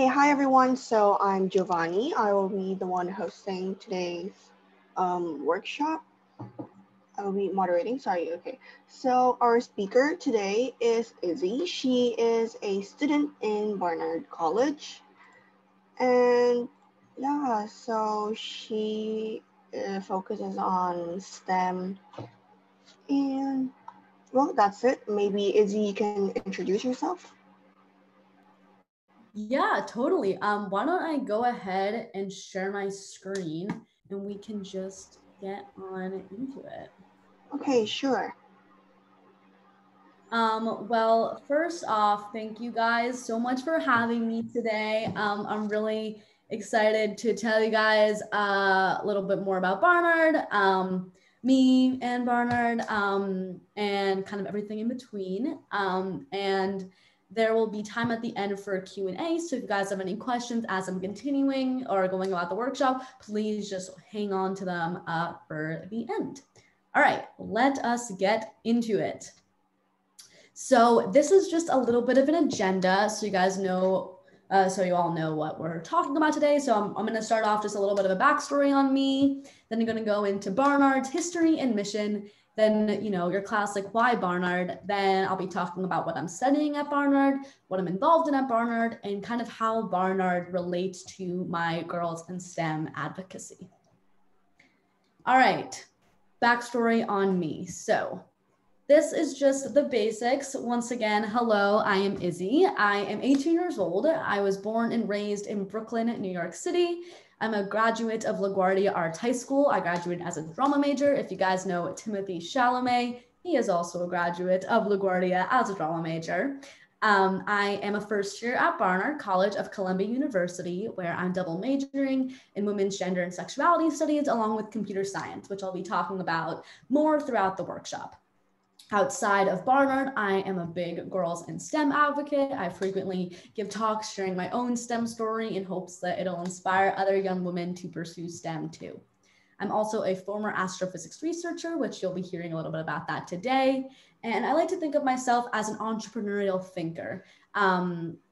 Hey, hi everyone. So I'm Giovanni. I will be the one hosting today's workshop. I will be moderating. Sorry. Okay. So our speaker today is Izzy. She is a student in Barnard College, and yeah, so she focuses on STEM. And well, that's it. Maybe Izzy, you can introduce yourself. Yeah, totally. Why don't I go ahead and share my screen and we can just get on into it. Okay, sure. Well, first off, thank you guys so much for having me today. I'm really excited to tell you guys a little bit more about Barnard, me and Barnard, and kind of everything in between. And there will be time at the end for a Q&A. So if you guys have any questions as I'm continuing or going about the workshop, please just hang on to them for the end. All right, let us get into it. So this is just a little bit of an agenda so you guys know, so you all know what we're talking about today. So I'm going to start off just a little bit of a backstory on me. Then I'm going to go into Barnard's history and mission. Then, you know, your classic why Barnard. Then I'll be talking about what I'm studying at Barnard, what I'm involved in at Barnard, and kind of how Barnard relates to my girls in STEM advocacy. All right, backstory on me. So this is just the basics. Once again, hello, I am Izzy. I am 18 years old. I was born and raised in Brooklyn, New York City. I'm a graduate of LaGuardia Arts High School. I graduated as a drama major. If you guys know Timothy Chalamet, he is also a graduate of LaGuardia as a drama major. I am a first year at Barnard College of Columbia University, where I'm double majoring in women's gender and sexuality studies, along with computer science, which I'll be talking about more throughout the workshop. Outside of Barnard, I am a big girls in STEM advocate. I frequently give talks sharing my own STEM story in hopes that it'll inspire other young women to pursue STEM too. I'm also a former astrophysics researcher, which you'll be hearing a little bit about that today. And I like to think of myself as an entrepreneurial thinker.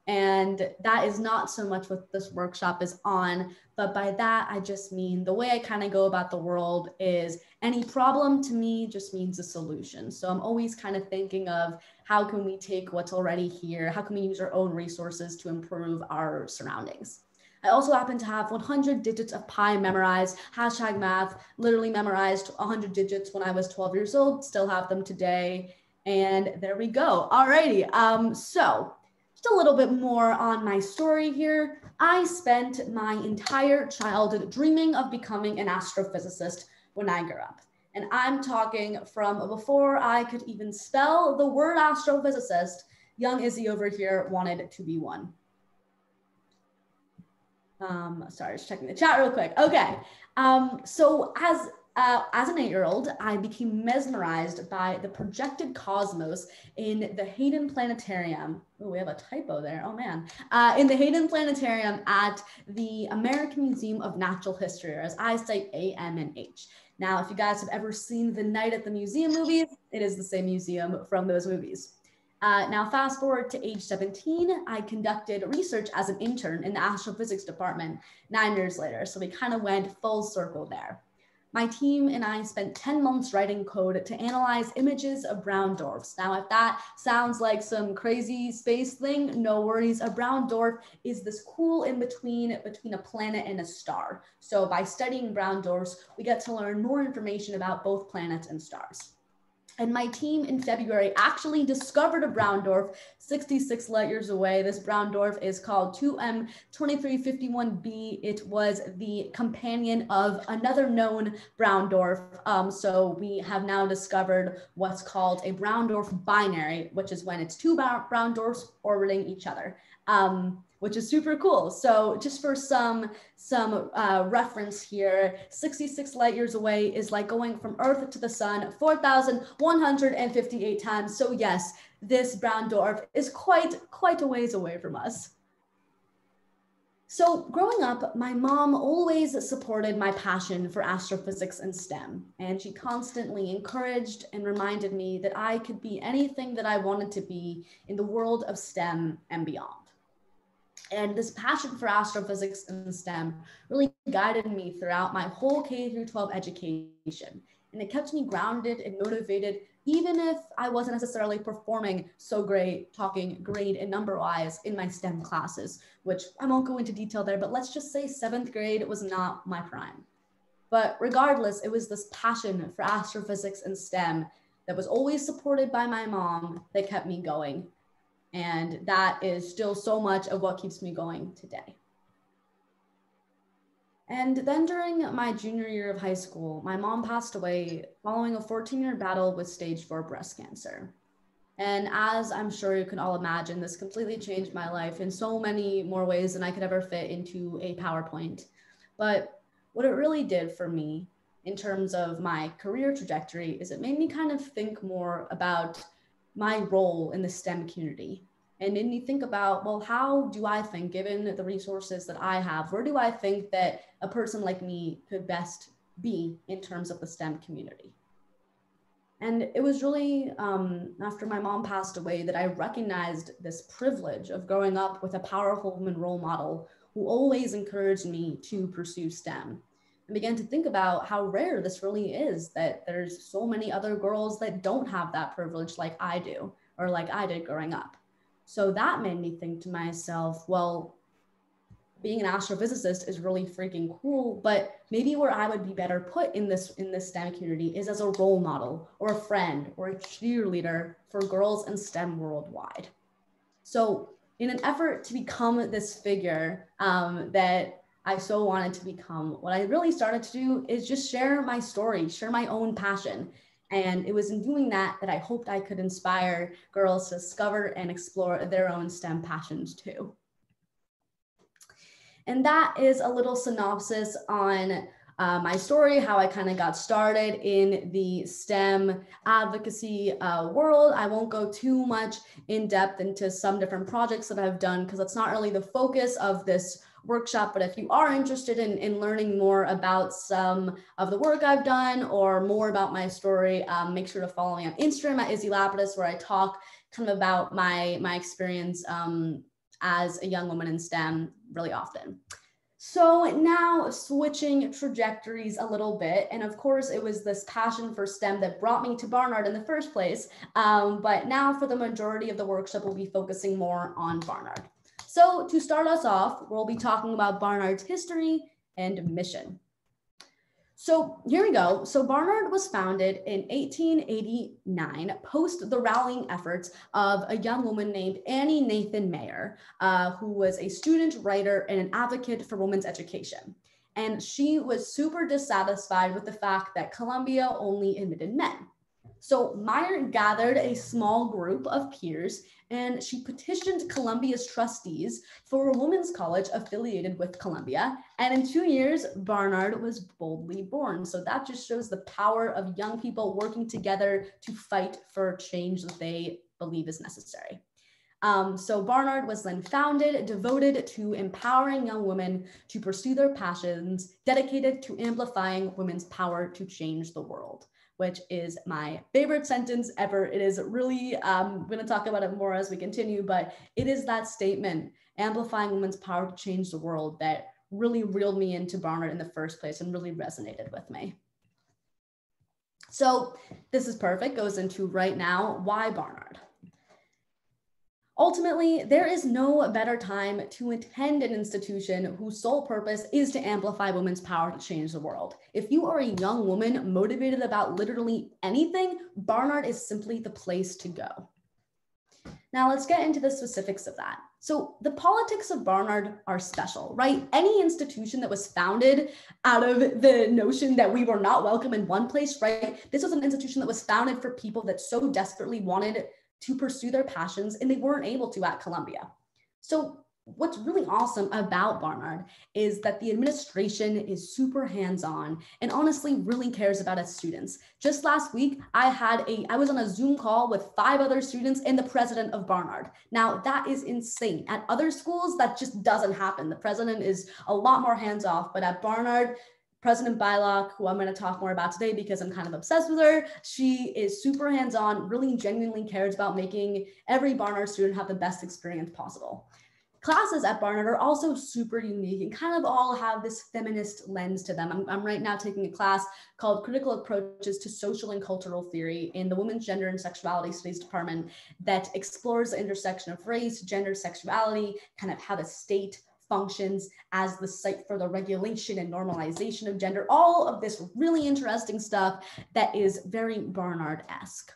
And that is not so much what this workshop is on, but by that, I just mean the way I kind of go about the world is any problem to me just means a solution. So I'm always kind of thinking of how can we take what's already here? How can we use our own resources to improve our surroundings? I also happen to have 100 digits of pi memorized, hashtag math, literally memorized 100 digits when I was 12 years old, still have them today. And there we go. Alrighty, so just a little bit more on my story here. I spent my entire childhood dreaming of becoming an astrophysicist when I grew up. And I'm talking from before I could even spell the word astrophysicist, young Izzy over here wanted to be one. Sorry, just checking the chat real quick. Okay, so as an 8-year-old, I became mesmerized by the projected cosmos in the Hayden Planetarium. Oh, we have a typo there. Oh man. In the Hayden Planetarium at the American Museum of Natural History, or as I say, AMNH. Now, if you guys have ever seen the Night at the Museum movies, it is the same museum from those movies. Now, fast forward to age 17, I conducted research as an intern in the astrophysics department 9 years later. So we kind of went full circle there. My team and I spent 10 months writing code to analyze images of brown dwarfs. Now, if that sounds like some crazy space thing, no worries. A brown dwarf is this cool in between a planet and a star. So by studying brown dwarfs, we get to learn more information about both planets and stars. And my team in February actually discovered a brown dwarf 66 light years away. This brown dwarf is called 2M2351b. It was the companion of another known brown dwarf. So we have now discovered what's called a brown dwarf binary, which is when it's two brown dwarfs orbiting each other. Which is super cool. So just for some reference here, 66 light years away is like going from Earth to the sun 4,158 times. So yes, this brown dwarf is quite a ways away from us. So growing up, my mom always supported my passion for astrophysics and STEM, and she constantly encouraged and reminded me that I could be anything that I wanted to be in the world of STEM and beyond. And this passion for astrophysics and STEM really guided me throughout my whole K through 12 education. And it kept me grounded and motivated, even if I wasn't necessarily performing so great, talking grade and number wise in my STEM classes, which I won't go into detail there, but let's just say 7th grade was not my prime. But regardless, it was this passion for astrophysics and STEM that was always supported by my mom that kept me going. And that is still so much of what keeps me going today. And then during my junior year of high school, my mom passed away following a 14-year battle with stage 4 breast cancer. And as I'm sure you can all imagine, this completely changed my life in so many more ways than I could ever fit into a PowerPoint. But what it really did for me in terms of my career trajectory is it made me kind of think more about my role in the STEM community, and made me think about, well, how do I think, given the resources that I have, where do I think that a person like me could best be in terms of the STEM community? And it was really after my mom passed away that I recognized this privilege of growing up with a powerful woman role model who always encouraged me to pursue STEM, and began to think about how rare this really is, that there's so many other girls that don't have that privilege like I do, or like I did growing up. So that made me think to myself, well, being an astrophysicist is really freaking cool, but maybe where I would be better put in this STEM community is as a role model or a friend or a cheerleader for girls in STEM worldwide. So in an effort to become this figure that I so wanted to become, what I really started to do is just share my story, share my own passion. And it was in doing that that I hoped I could inspire girls to discover and explore their own STEM passions too. And that is a little synopsis on my story, how I kind of got started in the STEM advocacy world. I won't go too much in depth into some different projects that I've done because that's not really the focus of this workshop. But if you are interested in learning more about some of the work I've done or more about my story, make sure to follow me on Instagram at Izzy Lapidus, where I talk kind of about my experience as a young woman in STEM really often. So now switching trajectories a little bit, and of course it was this passion for STEM that brought me to Barnard in the first place, but now for the majority of the workshop we'll be focusing more on Barnard. So to start us off, we'll be talking about Barnard's history and mission. So here we go. So Barnard was founded in 1889, post the rallying efforts of a young woman named Annie Nathan Mayer, who was a student writer and an advocate for women's education. And she was super dissatisfied with the fact that Columbia only admitted men. So Meyer gathered a small group of peers and she petitioned Columbia's trustees for a women's college affiliated with Columbia. And in 2 years, Barnard was boldly born. So that just shows the power of young people working together to fight for change that they believe is necessary. So Barnard was then founded, devoted to empowering young women to pursue their passions, dedicated to amplifying women's power to change the world, which is my favorite sentence ever. It is really, I'm gonna talk about it more as we continue, but it is that statement, amplifying women's power to change the world, that really reeled me into Barnard in the first place and really resonated with me. So this is perfect, goes into right now, why Barnard? Ultimately, there is no better time to attend an institution whose sole purpose is to amplify women's power to change the world. If you are a young woman motivated about literally anything, Barnard is simply the place to go. Now let's get into the specifics of that. So the politics of Barnard are special, right? Any institution that was founded out of the notion that we were not welcome in one place, right? This was an institution that was founded for people that so desperately wanted to pursue their passions and they weren't able to at Columbia. So what's really awesome about Barnard is that the administration is super hands-on and honestly really cares about its students. Just last week, I was on a Zoom call with 5 other students and the president of Barnard. Now that is insane. At other schools, that just doesn't happen. The president is a lot more hands-off, but at Barnard, President Bylock, who I'm going to talk more about today because I'm kind of obsessed with her, she is super hands-on, really genuinely cares about making every Barnard student have the best experience possible. classes at Barnard are also super unique and kind of all have this feminist lens to them. I'm right now taking a class called Critical Approaches to Social and Cultural Theory in the Women's Gender and Sexuality Studies department that explores the intersection of race, gender, sexuality, kind of how the state functions as the site for the regulation and normalization of gender, all of this really interesting stuff that is very Barnard-esque.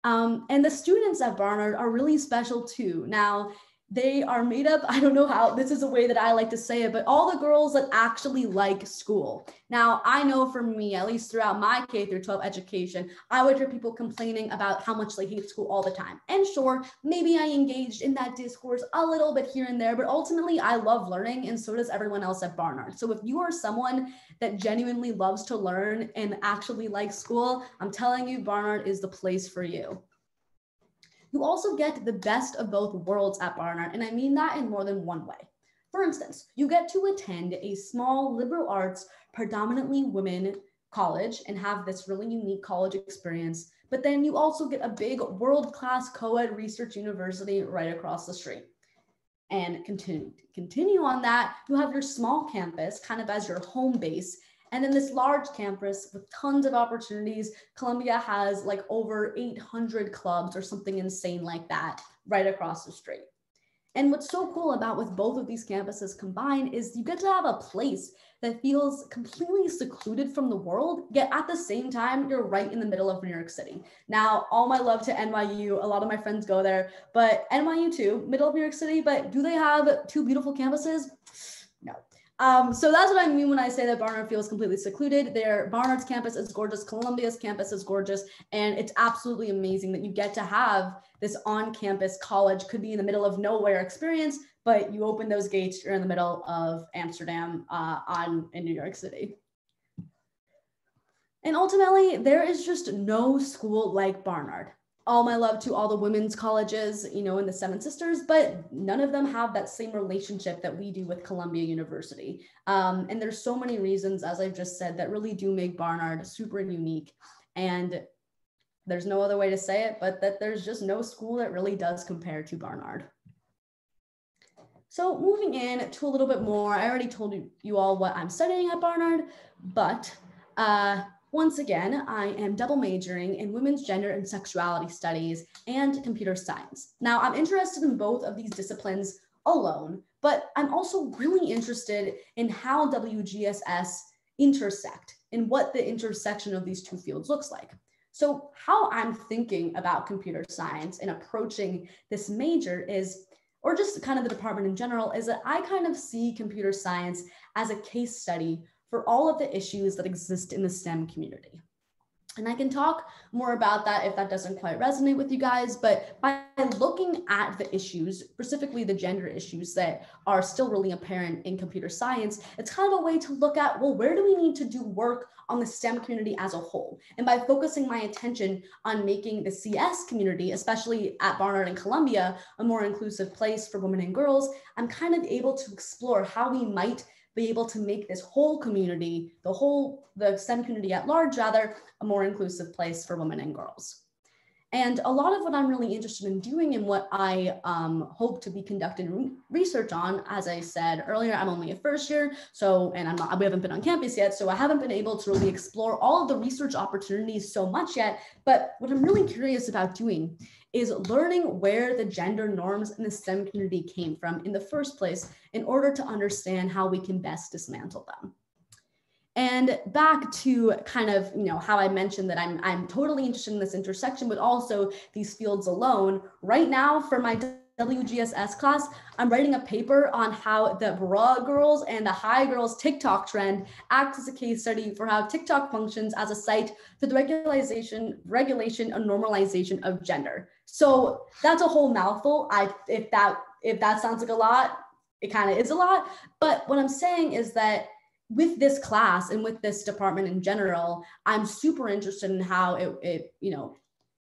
And the students at Barnard are really special too. Now, they are made up, I don't know how, this is a way that I like to say it, but all the girls that actually like school. Now, I know for me, at least throughout my K through 12 education, I would hear people complaining about how much they hate school all the time. And sure, maybe I engaged in that discourse a little bit here and there, but ultimately I love learning, and so does everyone else at Barnard. So if you are someone that genuinely loves to learn and actually likes school, I'm telling you, Barnard is the place for you. You also get the best of both worlds at Barnard, and I mean that in more than one way. For instance, you get to attend a small liberal arts, predominantly women college and have this really unique college experience, but then you also get a big world-class co-ed research university right across the street. And continue on that, you have your small campus kind of as your home base. And then this large campus with tons of opportunities. Columbia has like over 800 clubs or something insane like that right across the street. And what's so cool about with both of these campuses combined is you get to have a place that feels completely secluded from the world, yet at the same time, you're right in the middle of New York City. Now, all my love to NYU, a lot of my friends go there, but NYU too, middle of New York City, but do they have two beautiful campuses? No. So that's what I mean when I say that Barnard feels completely secluded. Barnard's campus is gorgeous, Columbia's campus is gorgeous, and it's absolutely amazing that you get to have this on-campus college, could be in the middle of nowhere experience, but you open those gates, you're in the middle of Amsterdam in New York City. And ultimately, there is just no school like Barnard. All my love to all the women's colleges, you know, in the Seven Sisters, but none of them have that same relationship that we do with Columbia University. And there's so many reasons, as I've just said, that really do make Barnard super unique. And there's no other way to say it, but that there's just no school that really does compare to Barnard. So moving in to a little bit more, I already told you all what I'm studying at Barnard, but once again, I am double majoring in women's gender and sexuality studies and computer science. Now, I'm interested in both of these disciplines alone, but I'm also really interested in how WGSS intersect and what the intersection of these two fields looks like. So how I'm thinking about computer science and approaching this major is, or just kind of the department in general, is that I kind of see computer science as a case study for all of the issues that exist in the STEM community. And I can talk more about that if that doesn't quite resonate with you guys, but by looking at the issues, specifically the gender issues that are still really apparent in computer science, it's kind of a way to look at, well, where do we need to do work on the STEM community as a whole? And by focusing my attention on making the CS community, especially at Barnard and Columbia, a more inclusive place for women and girls, I'm kind of able to explore how we might be able to make this whole community, the STEM community at large rather, a more inclusive place for women and girls. And a lot of what I'm really interested in doing and what I hope to be conducting research on, as I said earlier, I'm only a first year, and we haven't been on campus yet, so I haven't been able to really explore all of the research opportunities so much yet. But what I'm really curious about doing is learning where the gender norms in the STEM community came from in the first place in order to understand how we can best dismantle them. And back to kind of, you know, how I mentioned that I'm totally interested in this intersection, but also these fields alone. Right now for my WGSS class, I'm writing a paper on how the bra girls and the hi girls TikTok trend acts as a case study for how TikTok functions as a site for the regulation and normalization of gender. So that's a whole mouthful. If that sounds like a lot, it kind of is a lot. But what I'm saying is that with this class and with this department in general, I'm super interested in how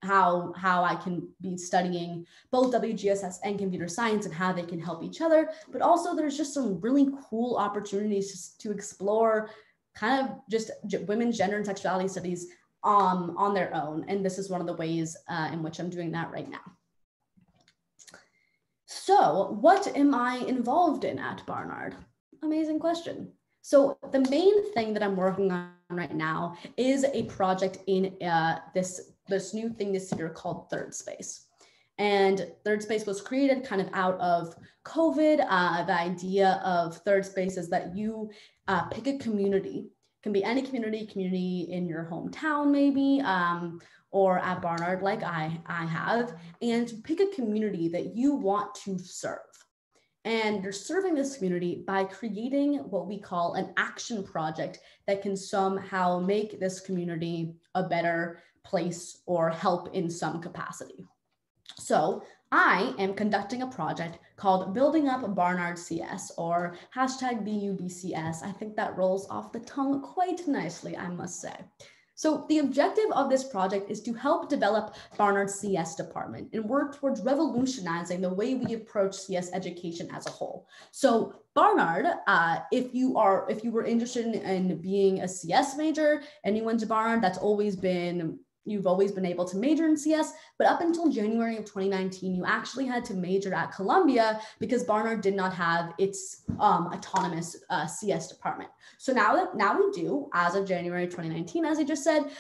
how I can be studying both WGSS and computer science and how they can help each other. But also there's just some really cool opportunities to explore kind of just women's gender and sexuality studies on their own. And this is one of the ways in which I'm doing that right now. So what am I involved in at Barnard? Amazing question. So the main thing that I'm working on right now is a project in this new thing this year called Third Space. And Third Space was created kind of out of COVID. The idea of Third Space is that you pick a community, can be any community in your hometown maybe, or at Barnard like I have, and pick a community that you want to serve. And you're serving this community by creating what we call an action project that can somehow make this community a better place or help in some capacity. So I am conducting a project called Building Up Barnard CS, or #BUBCS. I think that rolls off the tongue quite nicely, I must say. So the objective of this project is to help develop Barnard's CS department and work towards revolutionizing the way we approach CS education as a whole. So Barnard, if you were interested in being a CS major and you went to Barnard, you've always been able to major in CS, but up until January of 2019, you actually had to major at Columbia because Barnard did not have its autonomous CS department. So now we do, as of January 2019, as I just said,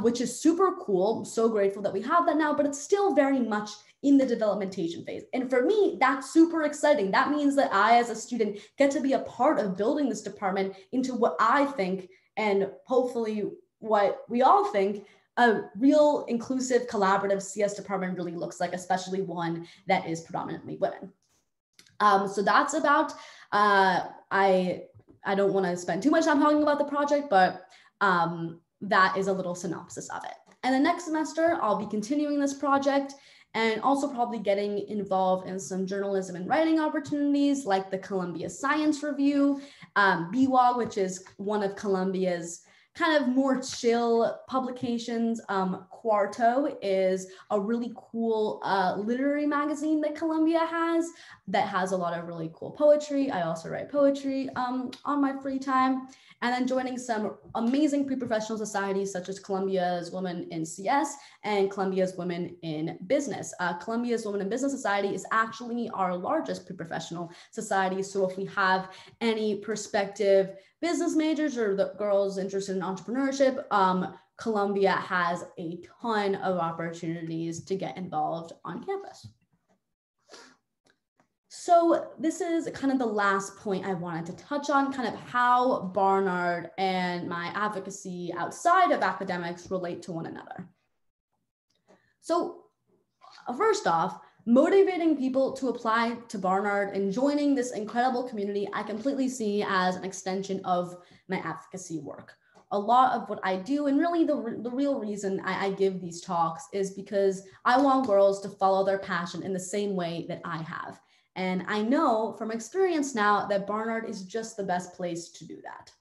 which is super cool. I'm so grateful that we have that now, but it's still very much in the developmentation phase. And for me, that's super exciting. That means that I, as a student, get to be a part of building this department into what I think, and hopefully what we all think, a real inclusive, collaborative CS department really looks like, especially one that is predominantly women. So that's about, I don't want to spend too much time talking about the project, but that is a little synopsis of it. And the next semester, I'll be continuing this project and also probably getting involved in some journalism and writing opportunities like the Columbia Science Review, BWOG, which is one of Columbia's kind of more chill publications. Quarto is a really cool literary magazine that Columbia has that has a lot of really cool poetry. I also write poetry on my free time. And then joining some amazing pre-professional societies such as Columbia's Women in CS and Columbia's Women in Business. Columbia's Women in Business Society is actually our largest pre-professional society. So if we have any prospective business majors or the girls interested in entrepreneurship, Columbia has a ton of opportunities to get involved on campus. So this is kind of the last point I wanted to touch on, kind of how Barnard and my advocacy outside of academics relate to one another. So first off, motivating people to apply to Barnard and joining this incredible community, I completely see as an extension of my advocacy work. A lot of what I do, and really the real reason I give these talks, is because I want girls to follow their passion in the same way that I have. And I know from experience now that Barnard is just the best place to do that.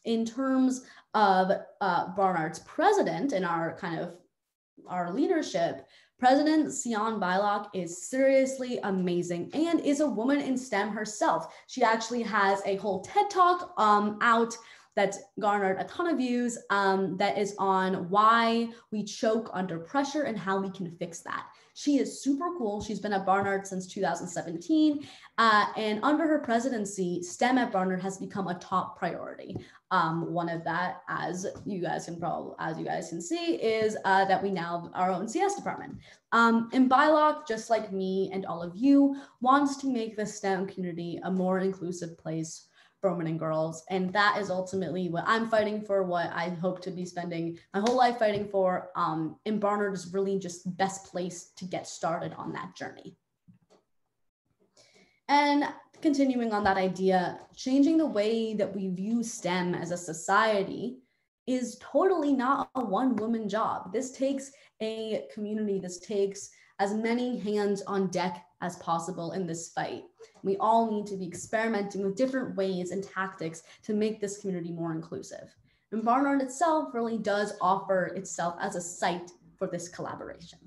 In terms of Barnard's president and our leadership, President Sion Bylock is seriously amazing and is a woman in STEM herself. She actually has a whole TED Talk out that's garnered a ton of views that is on why we choke under pressure and how we can fix that. She is super cool. She's been at Barnard since 2017. And under her presidency, STEM at Barnard has become a top priority. One of that, as you guys can see, is that we now have our own CS department. And Bylock, just like me and all of you, wants to make the STEM community a more inclusive place for women and girls. And that is ultimately what I'm fighting for, what I hope to be spending my whole life fighting for. And Barnard is really just the best place to get started on that journey. And continuing on that idea, changing the way that we view STEM as a society is totally not a one-woman job. This takes a community. This takes as many hands on deck as possible in this fight. We all need to be experimenting with different ways and tactics to make this community more inclusive. And Barnard itself really does offer itself as a site for this collaboration.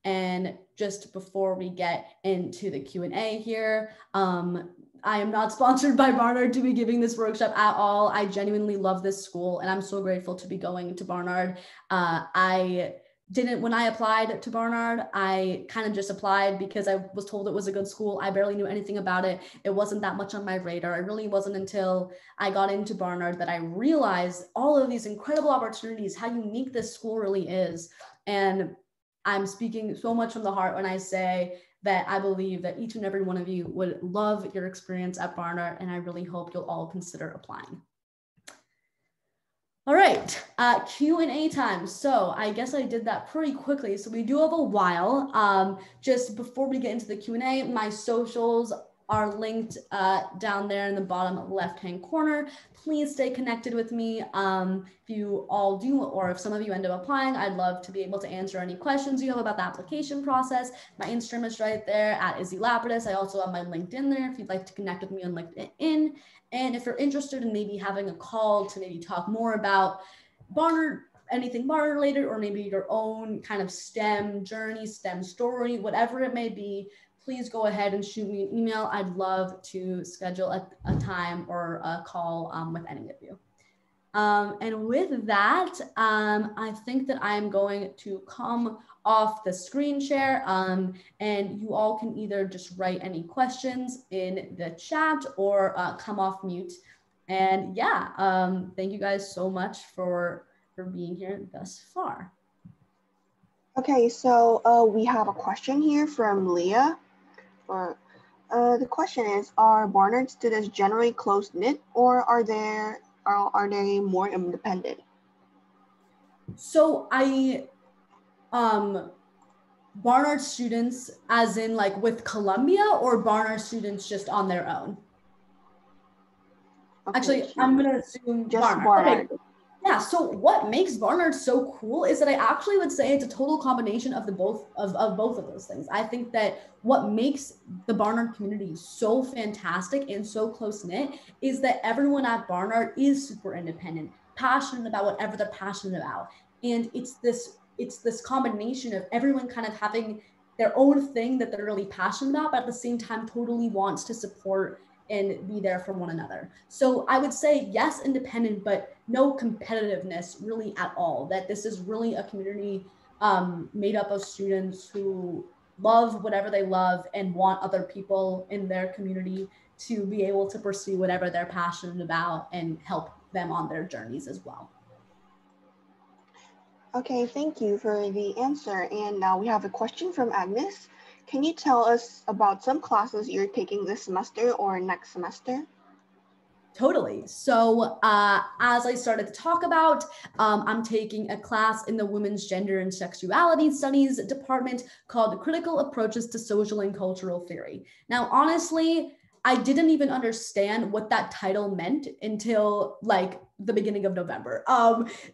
And just before we get into the Q&A here, I am not sponsored by Barnard to be giving this workshop at all. I genuinely love this school and I'm so grateful to be going to Barnard. I when I applied to Barnard, I kind of just applied because I was told it was a good school. I barely knew anything about it. It wasn't that much on my radar. It really wasn't until I got into Barnard that I realized all of these incredible opportunities, how unique this school really is. And I'm speaking so much from the heart when I say that I believe that each and every one of you would love your experience at Barnard, and I really hope you'll all consider applying. All right, Q&A time. So I guess I did that pretty quickly. So we do have a while. Just before we get into the Q&A, my socials are linked down there in the bottom left-hand corner. Please stay connected with me. If you all do, or if some of you end up applying, I'd love to be able to answer any questions you have about the application process. My Instagram is right there at Izzy Lapidus. I also have my LinkedIn there if you'd like to connect with me on LinkedIn. And if you're interested in maybe having a call to maybe talk more about Barnard, anything Barnard related, or maybe your own kind of STEM journey, STEM story, whatever it may be, please go ahead and shoot me an email. I'd love to schedule a time or a call with any of you. And with that, I think that I'm going to come off the screen share, and you all can either just write any questions in the chat or come off mute. And yeah, thank you guys so much for being here thus far. Okay, so we have a question here from Leah. The question is, are Barnard students generally close-knit, or are they more independent? So Barnard students as in like with Columbia, or Barnard students just on their own? Okay, actually, I'm gonna assume just Barnard. Okay. Yeah, so what makes Barnard so cool is that I actually would say it's a total combination of both of those things. I think that what makes the Barnard community so fantastic and so close-knit is that everyone at Barnard is super independent, passionate about whatever they're passionate about. And it's this combination of everyone kind of having their own thing that they're really passionate about, but at the same time totally wants to support and be there for one another. So I would say, yes, independent, but no competitiveness really at all. That this is really a community made up of students who love whatever they love and want other people in their community to be able to pursue whatever they're passionate about and help them on their journeys as well. Okay, thank you for the answer. And now we have a question from Agnes. Can you tell us about some classes you're taking this semester or next semester? Totally. So as I started to talk about, I'm taking a class in the Women's Gender and Sexuality Studies department called Critical Approaches to Social and Cultural Theory. Now, honestly, I didn't even understand what that title meant until like the beginning of November.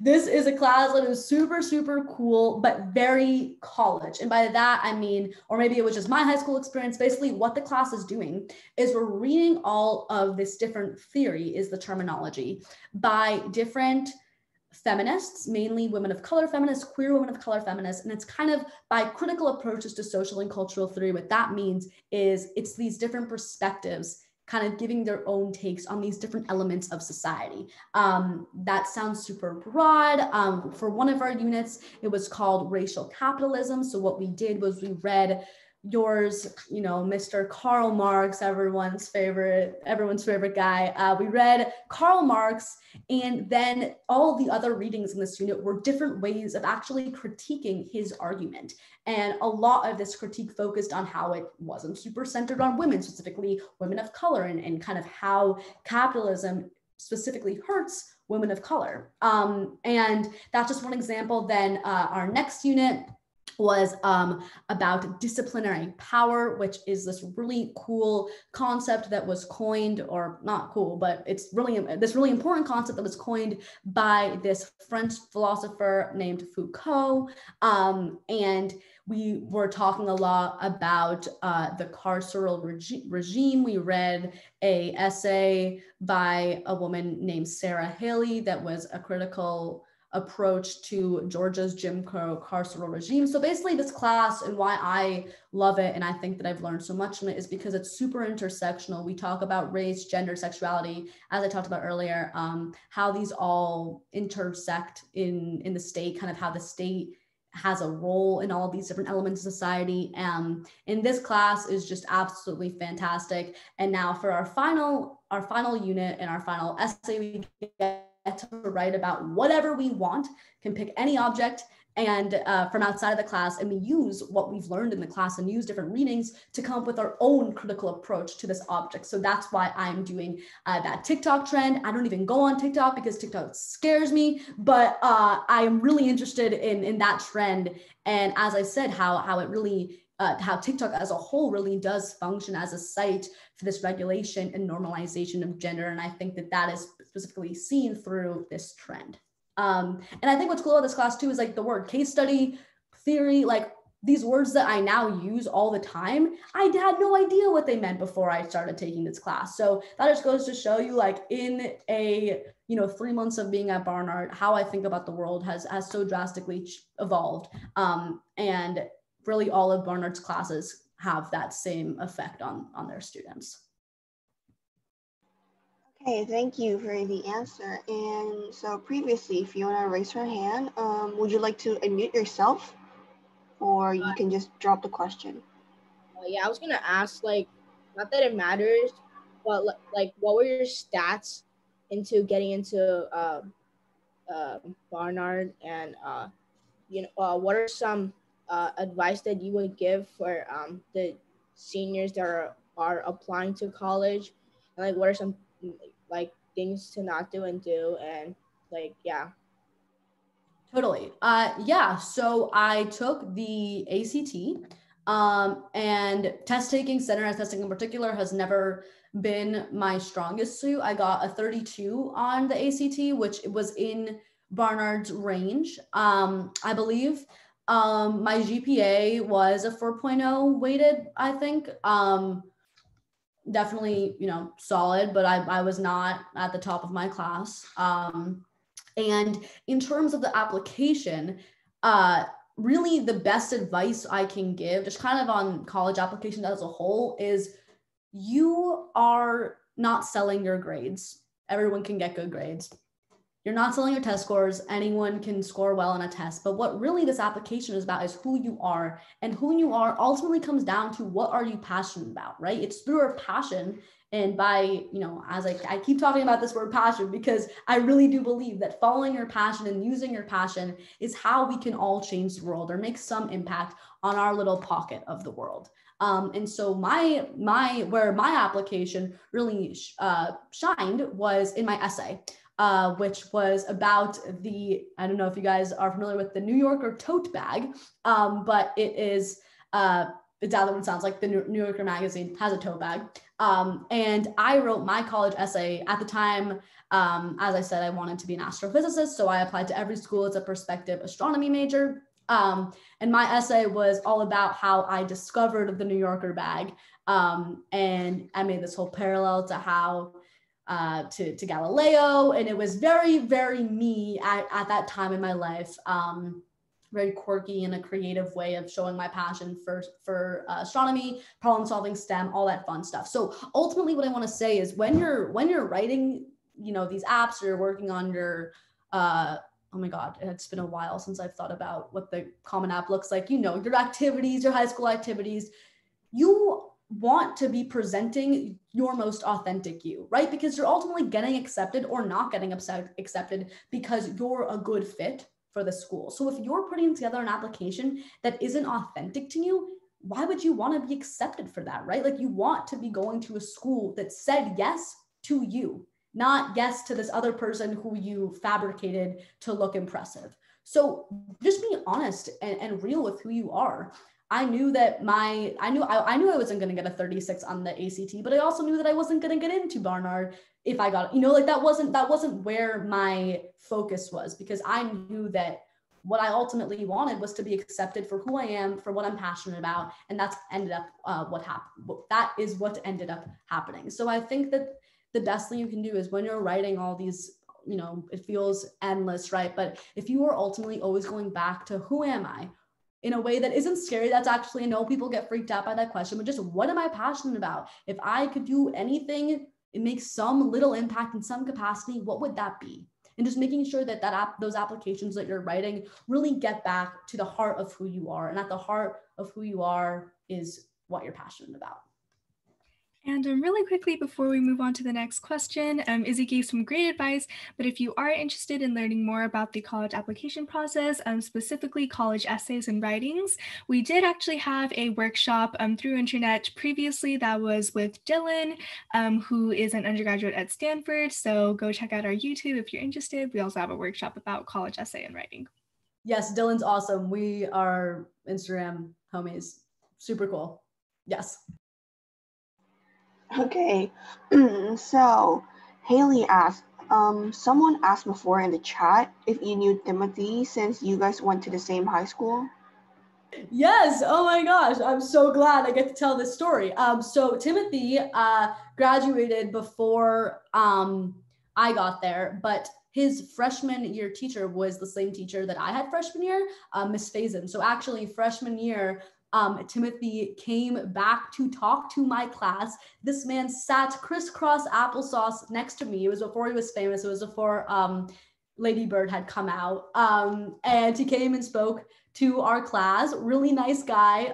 This is a class that is super, super cool, but very college. And by that, I mean, or maybe it was just my high school experience, basically what the class is doing is we're reading all of this different theory is the terminology by different feminists, mainly women of color feminists, queer women of color feminists, and it's kind of by critical approaches to social and cultural theory. What that means is it's these different perspectives kind of giving their own takes on these different elements of society. That sounds super broad. For one of our units, it was called racial capitalism. So what we did was we read yours, you know, Mr. Karl Marx, everyone's favorite guy. We read Karl Marx, and then all the other readings in this unit were different ways of actually critiquing his argument. And a lot of this critique focused on how it wasn't super centered on women, specifically women of color, and kind of how capitalism specifically hurts women of color. And that's just one example. Then our next unit was about disciplinary power, which is this really cool concept that was coined, or not cool, but it's really this really important concept that was coined by this French philosopher named Foucault. And we were talking a lot about the carceral regime. We read an essay by a woman named Sarah Haley that was a critical approach to Georgia's Jim Crow carceral regime. So basically this class, and why I love it and I think that I've learned so much from it, is because it's super intersectional. We talk about race, gender, sexuality, as I talked about earlier, how these all intersect in the state, kind of how the state has a role in all of these different elements of society. And this class is just absolutely fantastic. And now for our final unit and our final essay, we get to write about whatever we want, can pick any object and from outside of the class, and we use what we've learned in the class and use different readings to come up with our own critical approach to this object. So that's why I'm doing that TikTok trend. I don't even go on TikTok because TikTok scares me, but I am really interested in that trend. And as I said, how it really, how TikTok as a whole really does function as a site for this regulation and normalization of gender. And I think that is specifically seen through this trend. And I think what's cool about this class too is like the word case study, theory, like these words that I now use all the time, I had no idea what they meant before I started taking this class. So that just goes to show you, like, in a 3 months of being at Barnard, how I think about the world has so drastically evolved. And really all of Barnard's classes have that same effect on their students. Okay, thank you for the answer. And so previously, if you want to raise your hand, would you like to unmute yourself, or you can just drop the question? Yeah, I was gonna ask, like, not that it matters, but like, what were your stats into getting into Barnard, and what are some advice that you would give for the seniors that are applying to college, and like, what are some like things to not do and do, and like, yeah. Totally. Yeah. So I took the ACT, and test taking, standardized testing in particular, has never been my strongest suit. I got a 32 on the ACT, which was in Barnard's range. I believe my GPA was a 4.0 weighted, I think. Definitely, solid, but I was not at the top of my class. And in terms of the application, really the best advice I can give, just kind of on college applications as a whole, is you are not selling your grades. Everyone can get good grades. You're not selling your test scores. Anyone can score well on a test. But what really this application is about is who you are. And who you are ultimately comes down to, what are you passionate about, right? It's through our passion. And by, as I keep talking about this word passion, because I really do believe that following your passion and using your passion is how we can all change the world or make some impact on our little pocket of the world. And so where my application really shined was in my essay. Which was about I don't know if you guys are familiar with the New Yorker tote bag, but it's exactly what it sounds like. The New Yorker magazine has a tote bag. And I wrote my college essay at the time. As I said, I wanted to be an astrophysicist, so I applied to every school as a prospective astronomy major. And my essay was all about how I discovered the New Yorker bag. And I made this whole parallel to how to Galileo, and it was very, very me at that time in my life. Very quirky and a creative way of showing my passion for astronomy, problem solving, STEM, all that fun stuff. So ultimately, what I want to say is, when you're writing, these apps, or you're working on your oh my God, it's been a while since I've thought about what the Common App looks like. Your activities, your high school activities, you want to be presenting your most authentic you, right? Because you're ultimately getting accepted or not getting accepted because you're a good fit for the school. So if you're putting together an application that isn't authentic to you, why would you want to be accepted for that, right? Like, you want to be going to a school that said yes to you, not yes to this other person who you fabricated to look impressive. So just be honest and real with who you are. I knew that I knew I wasn't going to get a 36 on the ACT, but I also knew that I wasn't going to get into Barnard if I got, like, that wasn't where my focus was, because I knew that what I ultimately wanted was to be accepted for who I am, for what I'm passionate about. And that's ended up what happened. That is what ended up happening. So I think that the best thing you can do is, when you're writing all these, it feels endless, right? But if you are ultimately always going back to, who am I? In a way that isn't scary. That's actually, I know people get freaked out by that question, but just, what am I passionate about? If I could do anything, it makes some little impact in some capacity, what would that be? and just making sure that those applications that you're writing really get back to the heart of who you are. And at the heart of who you are is what you're passionate about. And really quickly, before we move on to the next question, Izzy gave some great advice, but if you are interested in learning more about the college application process, specifically college essays and writings, we did actually have a workshop through InternNet previously that was with Dylan, who is an undergraduate at Stanford. So go check out our YouTube if you're interested. We also have a workshop about college essay and writing. Yes, Dylan's awesome. We are Instagram homies. Super cool. Yes. Okay, so Haley asked, someone asked before in the chat if you knew Timothy since you guys went to the same high school. Yes. Oh my gosh. I'm so glad I get to tell this story. So Timothy graduated before I got there, but his freshman year teacher was the same teacher that I had freshman year, Miss Faison. So actually freshman year, Timothy came back to talk to my class. This man sat crisscross applesauce next to me. It was before he was famous. It was before Lady Bird had come out. And he came and spoke to our class. Really nice guy.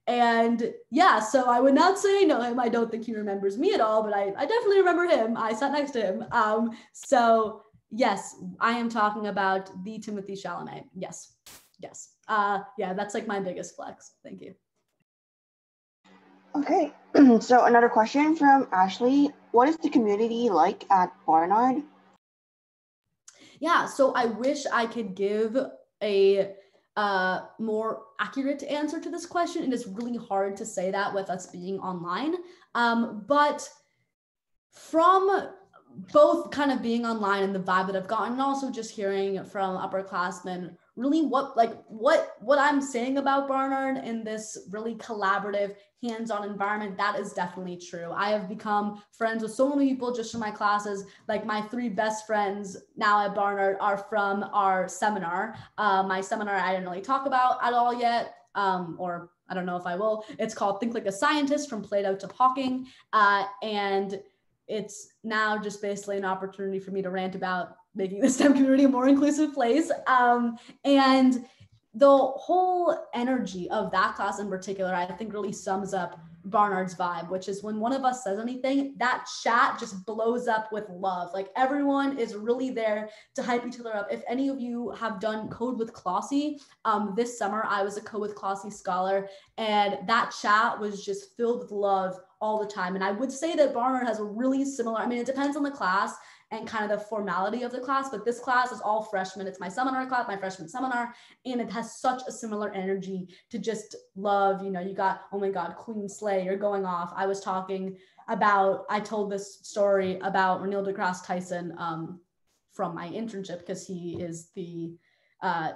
And yeah, so I would not say I know him. I don't think he remembers me at all, but I definitely remember him. I sat next to him. So yes, I am talking about the Timothy Chalamet. Yes. Yes. Yeah, that's like my biggest flex. Thank you. Okay, so another question from Ashley. What is the community like at Barnard? Yeah, so I wish I could give a more accurate answer to this question. It is really hard to say that with us being online. But from both kind of being online and the vibe that I've gotten, and also just hearing from upperclassmen, really what I'm saying about Barnard in this really collaborative, hands-on environment, that is definitely true. I have become friends with so many people just from my classes. Like my 3 best friends now at Barnard are from our seminar. My seminar I didn't really talk about at all yet, or I don't know if I will. It's called Think Like a Scientist, From Plato to Hawking. And it's now just basically an opportunity for me to rant about making the STEM community a more inclusive place. And the whole energy of that class in particular, I think really sums up Barnard's vibe, which is when one of us says anything, that chat just blows up with love. Like everyone is really there to hype each other up. If any of you have done Code with Clossy, this summer I was a Code with Clossy scholar, and that chat was just filled with love all the time. And I would say that Barnard has a really similar, I mean, it depends on the class and kind of the formality of the class, but this class is all freshmen. It's my seminar class, my freshman seminar, and it has such a similar energy to just love. You know, you got, oh my God, Queen Slay, you're going off. I was talking about, I told this story about Neil deGrasse Tyson from my internship, because he is the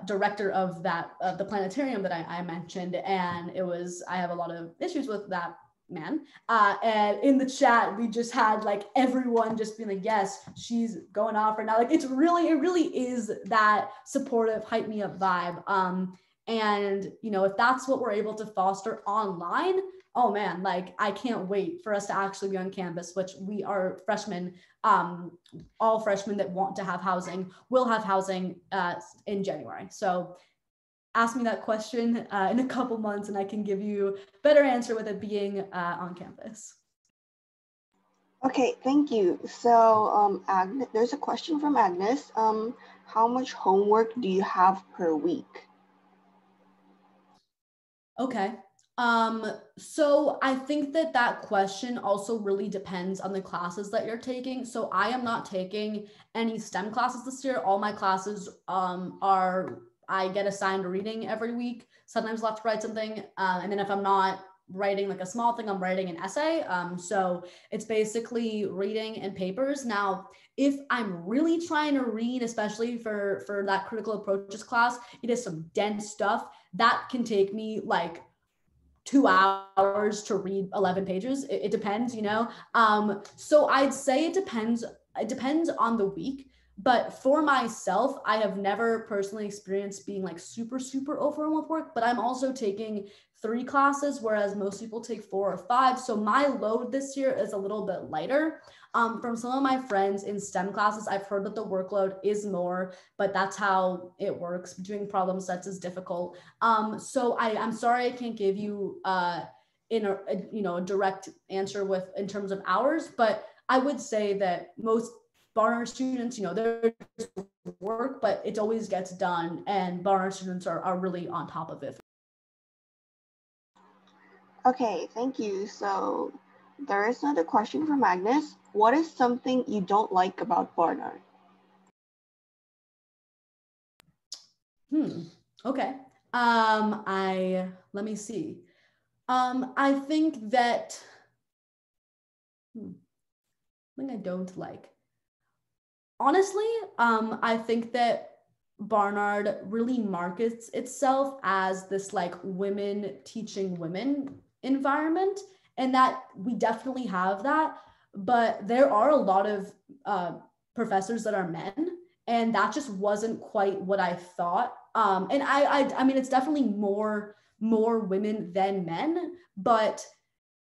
director of that, the planetarium that I mentioned. And it was, I have a lot of issues with that man. And in the chat, we just had like everyone just being like, yes, she's going off right now. Like it really is that supportive, hype me up vibe. And you know, if that's what we're able to foster online, oh man, like I can't wait for us to actually be on campus, which we are freshmen, all freshmen that want to have housing will have housing in January. So ask me that question in a couple months and I can give you a better answer with it being on campus. Okay, thank you. So there's a question from Agnes. How much homework do you have per week? Okay. So I think that question also really depends on the classes that you're taking. So I am not taking any STEM classes this year. All my classes I get assigned reading every week. Sometimes I'll have to write something. And then if I'm not writing like a small thing, I'm writing an essay. So it's basically reading and papers. Now, if I'm really trying to read, especially for that critical approaches class, it is some dense stuff that can take me like 2 hours to read 11 pages. It depends, you know? So I'd say it depends on the week. But for myself, I have never personally experienced being like super overwhelmed with work, but I'm also taking 3 classes, whereas most people take 4 or 5. So my load this year is a little bit lighter. From some of my friends in STEM classes, I've heard that the workload is more, but that's how it works. Doing problem sets is difficult. So I'm sorry I can't give you a direct answer in terms of hours, but I would say that most Barnard students, there's work, but it always gets done, and Barnard students are really on top of it. Okay, thank you. So there is another question from Magnus. What is something you don't like about Barnard? Okay. Let me see. I think that something I don't like. Honestly, I think that Barnard really markets itself as this like women teaching women environment, and that we definitely have that, but there are a lot of professors that are men, and that just wasn't quite what I thought. And I mean, it's definitely more women than men, but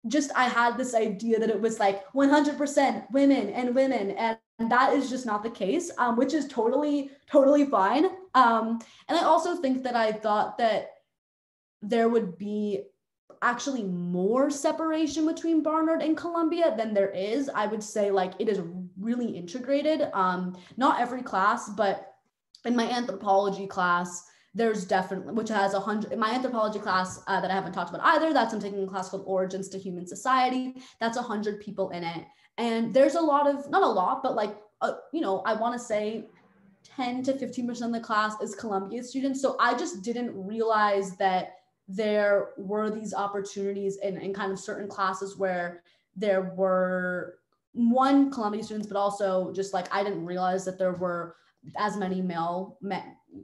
just I had this idea that it was like 100% women, and that is just not the case, which is totally fine. And I also think that I thought that there would be actually more separation between Barnard and Columbia than there is. I would say like it is really integrated. Not every class, but in my anthropology class, there's definitely, which has 100, in my anthropology class that I haven't talked about either, I'm taking a class called Origins to Human Society. That's 100 people in it. And there's a lot of, not a lot, but like, I want to say 10 to 15% of the class is Columbia students. So I just didn't realize that there were these opportunities in kind of certain classes where there were one Columbia students, but also just like, I didn't realize that there were as many male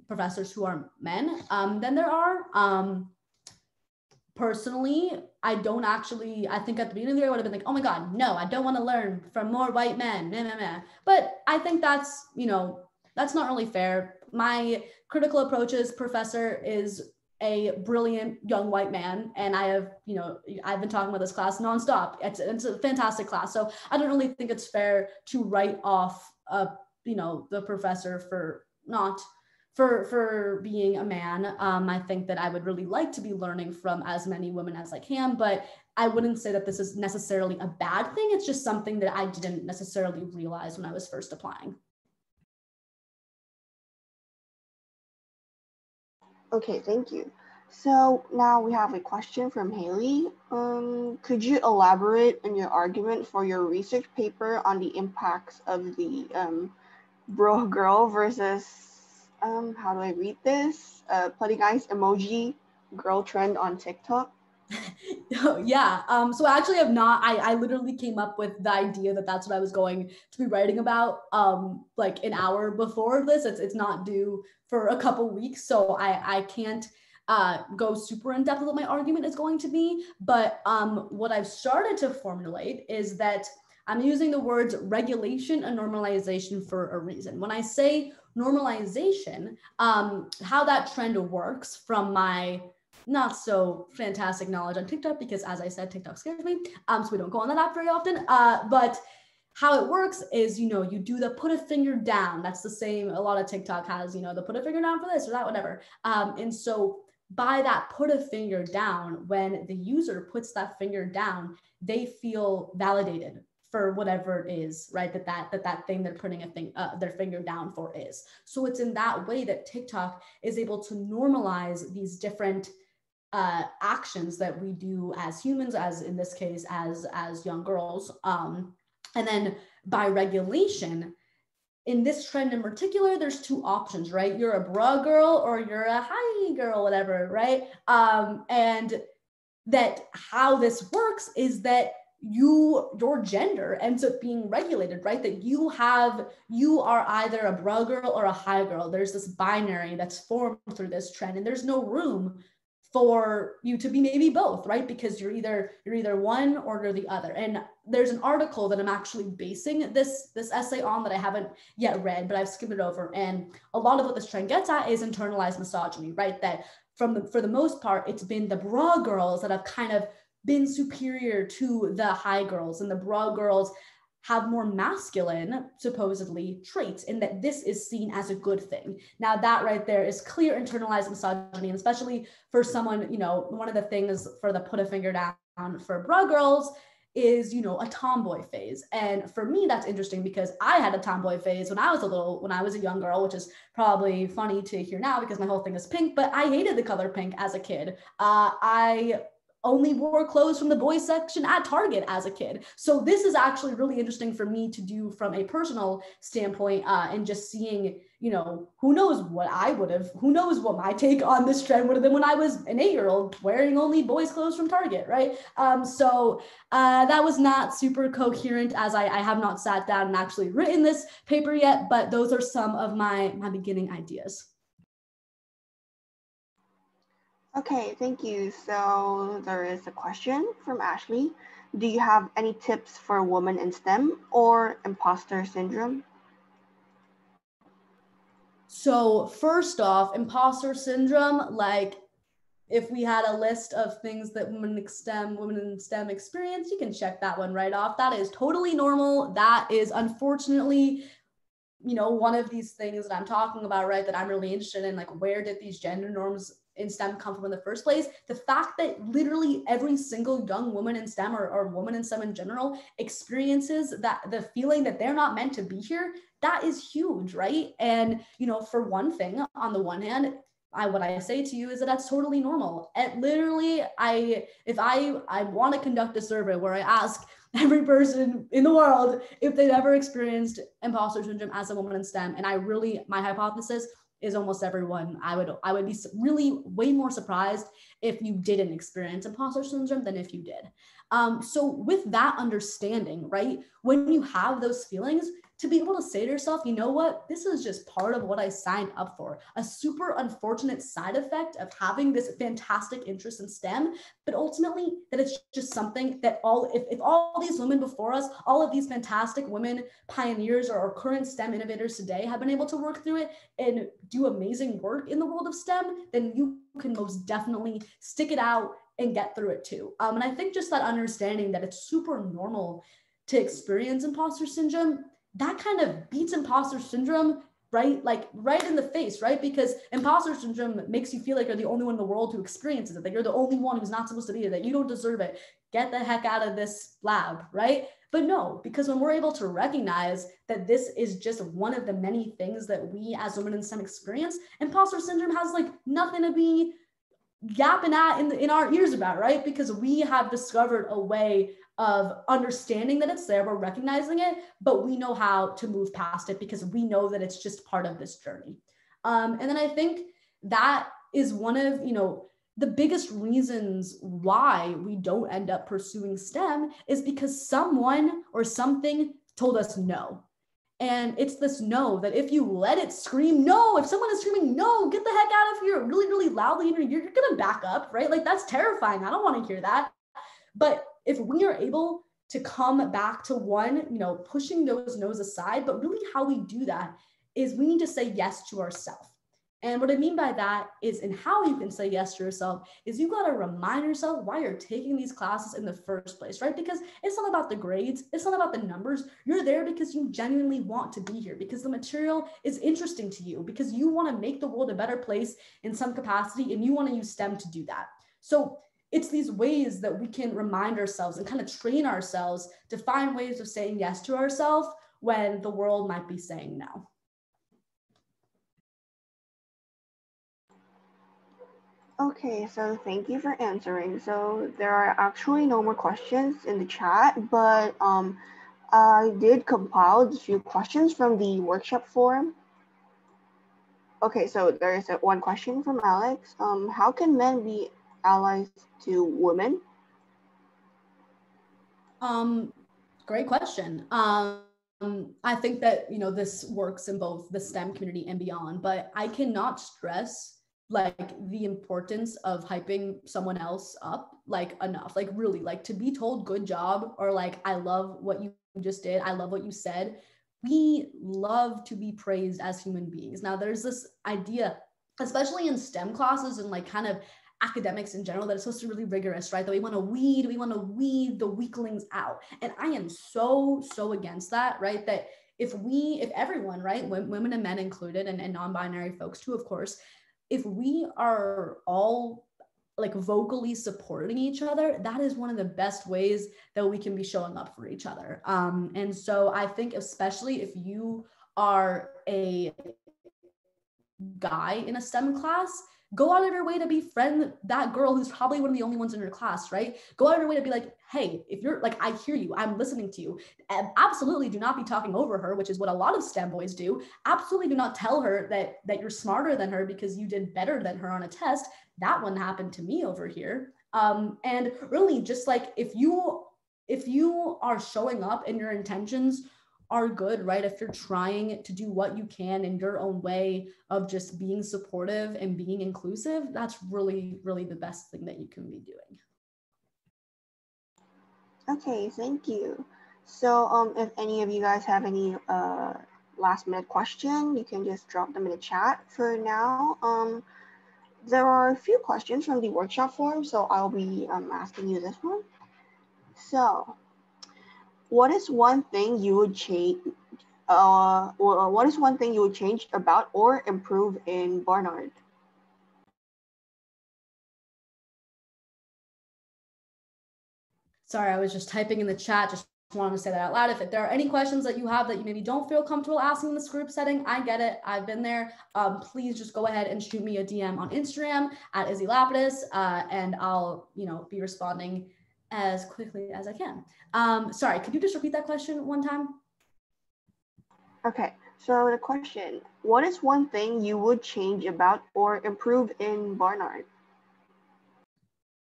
professors who are men than there are. Personally, I think at the beginning of the year I would have been like, oh my God, no, I don't want to learn from more white men. But I think that's not really fair. My critical approaches professor is a brilliant young white man, and I've been talking about this class nonstop. It's a fantastic class. So I don't really think it's fair to write off the professor for being a man. I think that I would really like to be learning from as many women as I can, but I wouldn't say that this is necessarily a bad thing. It's just something that I didn't necessarily realize when I was first applying. Okay, thank you. So now we have a question from Haley. Could you elaborate on your argument for your research paper on the impacts of the bro girl versus, how do I read this? Putty guys emoji girl trend on TikTok? Yeah. So I actually have not, I literally came up with the idea that that's what I was going to be writing about like an hour before this. It's not due for a couple weeks. So I can't go super in depth with what my argument is going to be. But what I've started to formulate is that I'm using the words regulation and normalization for a reason. When I say normalization, how that trend works from my not so fantastic knowledge on TikTok, because as I said, TikTok scares me. So we don't go on that app very often. But how it works is, you do the put a finger down. That's the same. A lot of TikTok has, the put a finger down for this or that, whatever. And so by that put a finger down, when the user puts that finger down, they feel validated for whatever it is, right? That thing they're putting their finger down for is. So it's in that way that TikTok is able to normalize these different actions that we do as humans, as in this case, as young girls. And then by regulation, in this trend in particular, there's two options, right? You're a bra girl or you're a hi girl, whatever, right? And that how this works is that your gender ends up being regulated, right? That you are either a bra girl or a hi girl. There's this binary that's formed through this trend, and there's no room for you to be maybe both, right? Because you're either one or you're the other. And there's an article that I'm actually basing this essay on that I haven't yet read, but I've skimmed it over. And a lot of what this trend gets at is internalized misogyny, right? That for the most part, it's been the bra girls that have kind of been superior to the high girls, and the bra girls have more masculine, supposedly, traits, and that this is seen as a good thing. Now that right there is clear internalized misogyny, and especially for someone, you know, one of the things for the put a finger down for bra girls is, you know, a tomboy phase. And for me, that's interesting because I had a tomboy phase when I was a young girl, which is probably funny to hear now because my whole thing is pink, but I hated the color pink as a kid. I only wore clothes from the boys section at Target as a kid. So this is actually really interesting for me to do from a personal standpoint, and just seeing, you know, who knows what my take on this trend would have been when I was an 8-year-old wearing only boys clothes from Target, right? So that was not super coherent, as I have not sat down and actually written this paper yet, but those are some of my beginning ideas. Okay, thank you. So there is a question from Ashley. Do you have any tips for women in STEM or imposter syndrome? So first off, imposter syndrome, like if we had a list of things that women in STEM experience, you can check that one right off. That is totally normal. That is unfortunately, you know, one of these things that I'm talking about, right, that I'm really interested in, like, where did these gender norms in STEM come from in the first place? The fact that literally every single young woman in STEM or woman in STEM in general experiences that the feeling that they're not meant to be here, that is huge, right? And, you know, for one thing, on the one hand, what I say to you is that that's totally normal. And literally, if I want to conduct a survey where I ask every person in the world if they've ever experienced imposter syndrome as a woman in STEM, and my hypothesis is almost everyone. I would be really way more surprised if you didn't experience imposter syndrome than if you did. So with that understanding, right, when you have those feelings, to be able to say to yourself, you know what, this is just part of what I signed up for. A super unfortunate side effect of having this fantastic interest in STEM, but ultimately that it's just something that if all these women before us, all of these fantastic women pioneers or current STEM innovators today have been able to work through it and do amazing work in the world of STEM, then you can most definitely stick it out and get through it too. And I think just that understanding that it's super normal to experience imposter syndrome, that kind of beats imposter syndrome, right? Like right in the face, right? Because imposter syndrome makes you feel like you're the only one in the world who experiences it, that you're the only one who's not supposed to be there, that you don't deserve it. Get the heck out of this lab, right? But no, because when we're able to recognize that this is just one of the many things that we as women in STEM experience, imposter syndrome has like nothing to be yapping at in our ears about, right? Because we have discovered a way of understanding that it's there, we're recognizing it, but we know how to move past it because we know that it's just part of this journey. And then I think that is one of, you know, the biggest reasons why we don't end up pursuing STEM is because someone or something told us no. And it's this no that if you let it scream no, if someone is screaming no, get the heck out of here really, really loudly, you're gonna back up, right? Like that's terrifying. I don't want to hear that. But if we are able to come back to one, you know, pushing those no's aside, but really how we do that is we need to say yes to ourselves. And what I mean by that is, and how you can say yes to yourself is you got to remind yourself why you're taking these classes in the first place, right? Because it's not about the grades. It's not about the numbers. You're there because you genuinely want to be here, because the material is interesting to you, because you want to make the world a better place in some capacity, and you want to use STEM to do that. So it's these ways that we can remind ourselves and kind of train ourselves to find ways of saying yes to ourselves when the world might be saying no. Okay, so thank you for answering. So there are actually no more questions in the chat, but I did compile a few questions from the workshop forum. Okay, so there is one question from Alex. How can men be allies to women? Great question. I think that, you know, this works in both the STEM community and beyond, but I cannot stress like the importance of hyping someone else up like enough, like really, like to be told good job, or like, I love what you just did, I love what you said. We love to be praised as human beings. Now there's this idea especially in STEM classes and like kind of academics in general, that it's supposed to be really rigorous, right? That we want to weed the weaklings out. And I am so against that, right? That if everyone, right, women and men included, and non-binary folks too, of course, if we are all like vocally supporting each other, that is one of the best ways that we can be showing up for each other. And so I think especially if you are a guy in a STEM class, go out of your way to befriend that girl who's probably one of the only ones in your class, right? Go out of your way to be like, hey, if you're like, I hear you, I'm listening to you. And absolutely do not be talking over her, which is what a lot of STEM boys do. Absolutely do not tell her that you're smarter than her because you did better than her on a test. That one happened to me over here. And really just like, if you are showing up and your intentions are good, right? If you're trying to do what you can in your own way of just being supportive and being inclusive, that's really, really the best thing that you can be doing. Okay, thank you. So if any of you guys have any last minute question, you can just drop them in the chat. For now, there are a few questions from the workshop forum, so I'll be asking you this one. So, what is one thing you would change? What is one thing you would change about or improve in Barnard? Sorry, I was just typing in the chat. Just wanted to say that out loud. If there are any questions that you have that you maybe don't feel comfortable asking in this group setting, I get it. I've been there. Please just go ahead and shoot me a DM on Instagram at Izzy Lapidus, and I'll be responding as quickly as I can. Sorry, could you just repeat that question one time? Okay, so the question, what is one thing you would change about or improve in Barnard?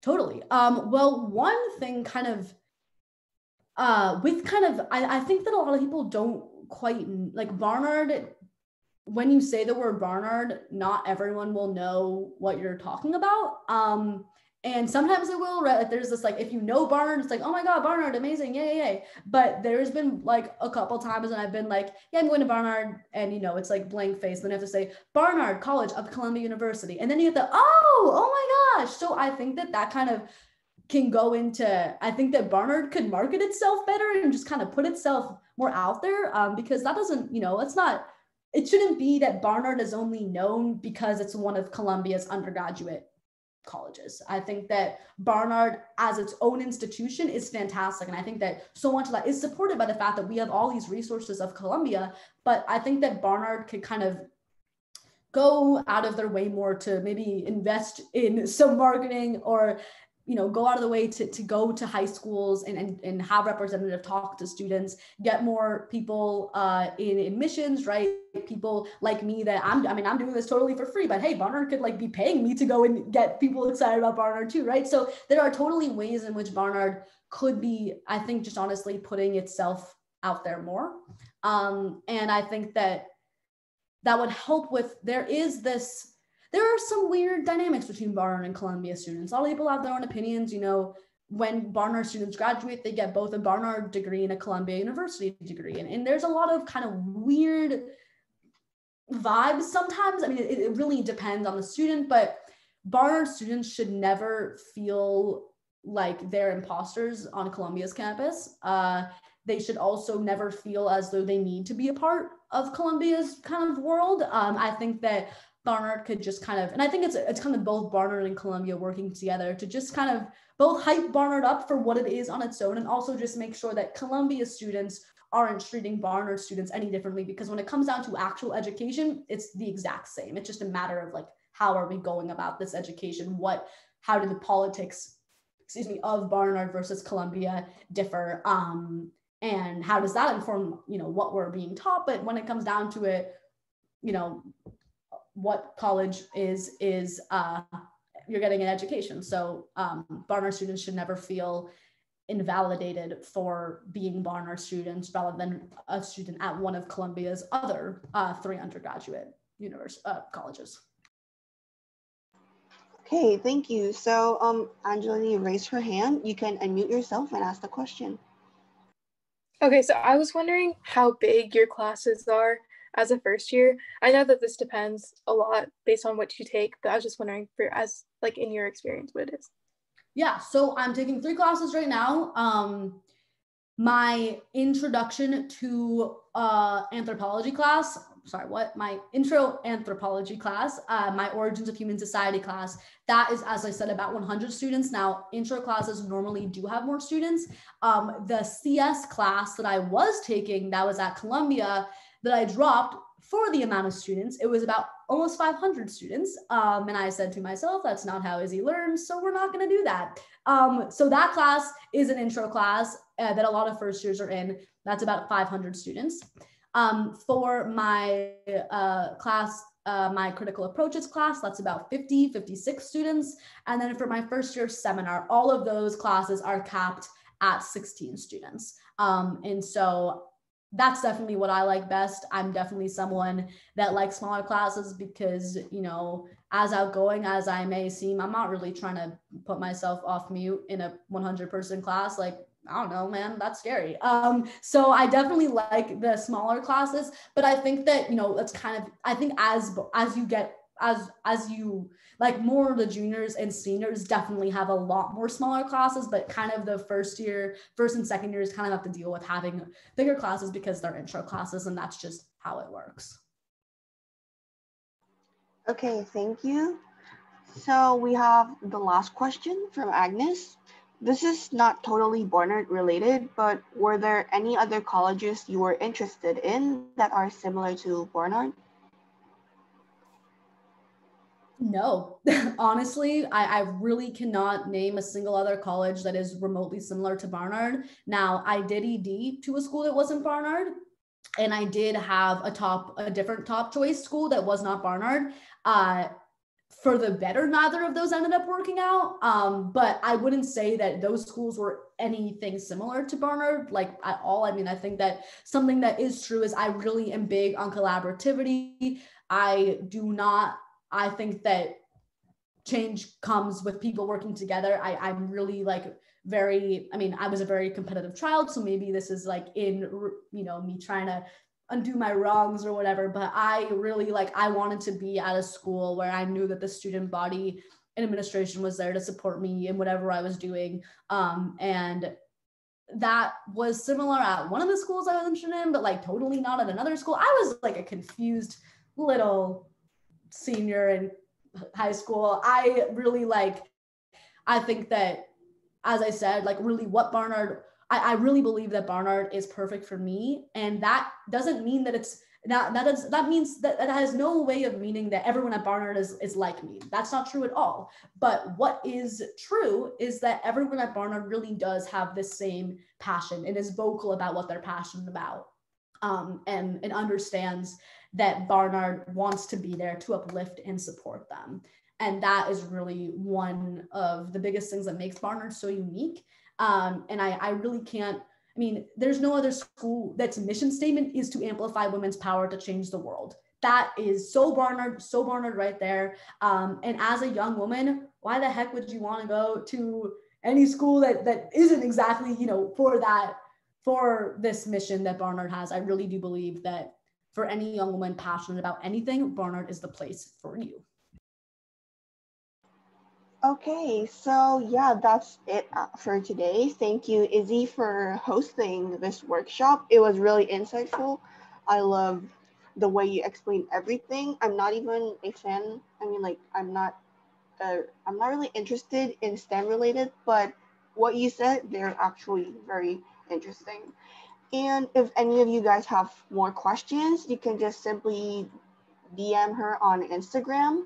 Totally. Well, one thing kind of, I think that a lot of people don't quite, like Barnard, when you say the word Barnard, not everyone will know what you're talking about. And sometimes it will, right? Like there's this, like, if you know Barnard, it's like, oh my God, Barnard, amazing, yay. But there's been like a couple times and I've been like, yeah, I'm going to Barnard, and it's like blank face. Then I have to say Barnard College of Columbia University. And then you have to, oh my gosh. So I think that kind of can go into, I think that Barnard could market itself better and just kind of put itself more out there, because that doesn't, it's not, it shouldn't be that Barnard is only known because it's one of Columbia's undergraduate colleges. I think that Barnard as its own institution is fantastic. And I think that so much of that is supported by the fact that we have all these resources of Columbia, but I think that Barnard could kind of go out of their way more to maybe invest in some marketing, or go out of the way to go to high schools and have representative talk to students, get more people in admissions, right? People like me that I'm doing this totally for free, but hey, Barnard could like be paying me to go and get people excited about Barnard too, right? So there are totally ways in which Barnard could be, I think, just honestly putting itself out there more. And I think that would help with, there are some weird dynamics between Barnard and Columbia students. A lot of people have their own opinions. When Barnard students graduate, they get both a Barnard degree and a Columbia University degree. And there's a lot of kind of weird vibes sometimes. I mean, it really depends on the student, but Barnard students should never feel like they're imposters on Columbia's campus. They should also never feel as though they need to be a part of Columbia's kind of world. I think that Barnard could just kind of, and I think it's kind of both Barnard and Columbia working together to just kind of both hype Barnard up for what it is on its own, and also just make sure that Columbia students aren't treating Barnard students any differently, because when it comes down to actual education, it's the exact same. It's just a matter of like, how are we going about this education? How do the politics, of Barnard versus Columbia differ? And how does that inform, what we're being taught? But when it comes down to it, what college is you're getting an education. So Barnard students should never feel invalidated for being Barnard students rather than a student at one of Columbia's other 3 undergraduate colleges. Okay, thank you. So Angelina raised her hand. You can unmute yourself and ask the question. Okay, so I was wondering how big your classes are. as a first year? I know that this depends a lot based on what you take, but I was just wondering for as like in your experience what it is. Yeah, so I'm taking 3 classes right now. My introduction to anthropology class, my intro anthropology class, my origins of human society class, that is, as I said, about 100 students. Now, intro classes normally do have more students. The CS class that I was taking, that was at Columbia, that I dropped for the amount of students, it was about almost 500 students. And I said to myself, that's not how Izzy learns, so we're not going to do that. So that class is an intro class that a lot of first years are in. That's about 500 students. For my class, my critical approaches class, that's about 56 students. And then for my first year seminar, all of those classes are capped at 16 students. And so that's definitely what I like best. I'm definitely someone that likes smaller classes because, you know, as outgoing as I may seem, I'm not really trying to put myself off mute in a 100-person class. Like, I don't know, man, that's scary. So I definitely like the smaller classes, but I think that, you know, that's kind of, I think as you like more of the juniors and seniors definitely have a lot more smaller classes, but kind of the first and second years kind of have to deal with having bigger classes because they're intro classes, and that's just how it works. Okay, thank you. So we have the last question from Agnes. This is not totally Barnard related, but were there any other colleges you were interested in that are similar to Barnard? No, honestly, I really cannot name a single other college that is remotely similar to Barnard. Now, I did ED to a school that wasn't Barnard, and I did have a different top choice school that was not Barnard. For the better, neither of those ended up working out. But I wouldn't say that those schools were anything similar to Barnard, like at all. I mean, I think that something that is true is I really am big on collaborativity. I think that change comes with people working together. I'm really like I was a very competitive child, so maybe this is like in, you know, me trying to undo my wrongs or whatever, but I really I wanted to be at a school where I knew that the student body and administration was there to support me in whatever I was doing. And that was similar at one of the schools I was interested in, but like totally not at another school. I was like a confused little senior in high school. I think that, as I said, like really what Barnard, I really believe that Barnard is perfect for me. And that doesn't mean that it's that means that it has no way of meaning that everyone at Barnard is like me. That's not true at all. But what is true is that everyone at Barnard really does have this same passion and is vocal about what they're passionate about, and understands that Barnard wants to be there to uplift and support them. And that is really one of the biggest things that makes Barnard so unique. And I really can't, there's no other school that's mission statement is to amplify women's power to change the world. That is so Barnard right there. And as a young woman, why the heck would you want to go to any school that isn't exactly, for this mission that Barnard has? I really do believe that for any young woman passionate about anything, Barnard is the place for you. Okay, so yeah, that's it for today. Thank you, Izzy, for hosting this workshop. It was really insightful. I love the way you explained everything. I'm not even a fan. I'm not really interested in STEM related, but what you said, they're actually very interesting. And if any of you guys have more questions, you can just simply DM her on Instagram.